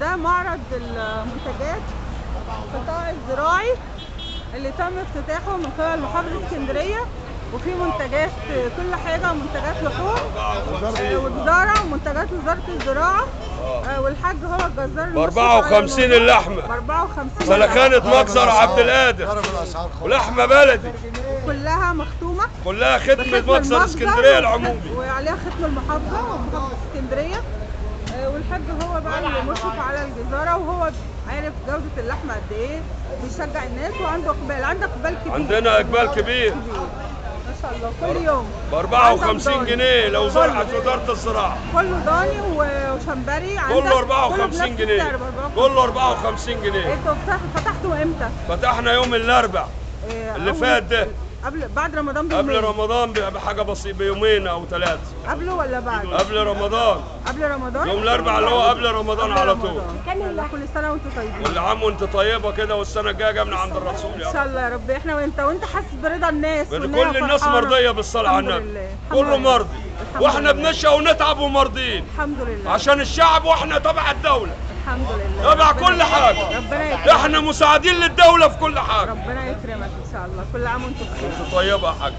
ده معرض المنتجات القطاع الزراعي اللي تم افتتاحه من قبل محافظة اسكندرية، وفي منتجات كل حاجة، منتجات لحوم وجزارة ومنتجات وزارة الزراعة. والحاج هو الجزار ب 54 اللحمة، ب 54 سلكانة مجزر عبد القادر، ولحمة بلدي كلها مختومة، كلها ختمة بختم مجزر المجزر اسكندرية العمومي، وعليها ختم المحافظة ومحافظة اسكندرية. والحاج هو بقى اللي مشرف على الجزارة، وهو عارف جودة اللحمة قد ايه، بيشجع الناس، وعنده اقبال. عنده اقبال كبير، عندنا اقبال كبير ما شاء الله. كل يوم ب 54 جنيه لو زرعت وزارة الزراعة، كله ضاني وشمبري، كله 54 جنيه، كله 54 جنيه. انتوا فتحتوا امتى؟ فتحنا يوم الاربع اللي فات ده، بعد رمضان بيومين. قبل رمضان بحاجة بسيطة، بيومين او ثلاثة. قبله ولا بعد؟ قبل رمضان. قبل رمضان يوم الاربع اللي هو قبل رمضان على طول. كل سنة وانتوا طيبين. كل عام وانت طيبة كده، والسنة الجاية جايه من عند الرسول يا رب. ان شاء الله يا رب. احنا وانت حاسس برضا الناس، كل الناس مرضية بالصلاة على النبي، كله مرضي، واحنا بنشقى ونتعب ومرضيين الحمد لله عشان الشعب، واحنا تبع الدولة، الحمد لله، تبع كل حاجة. ربنا يكرمك، احنا مساعدين للدولة في كل حاجة. ربنا يكرمك ان شاء الله. كل عام وانتم بخير. انت طيبة يا حاج.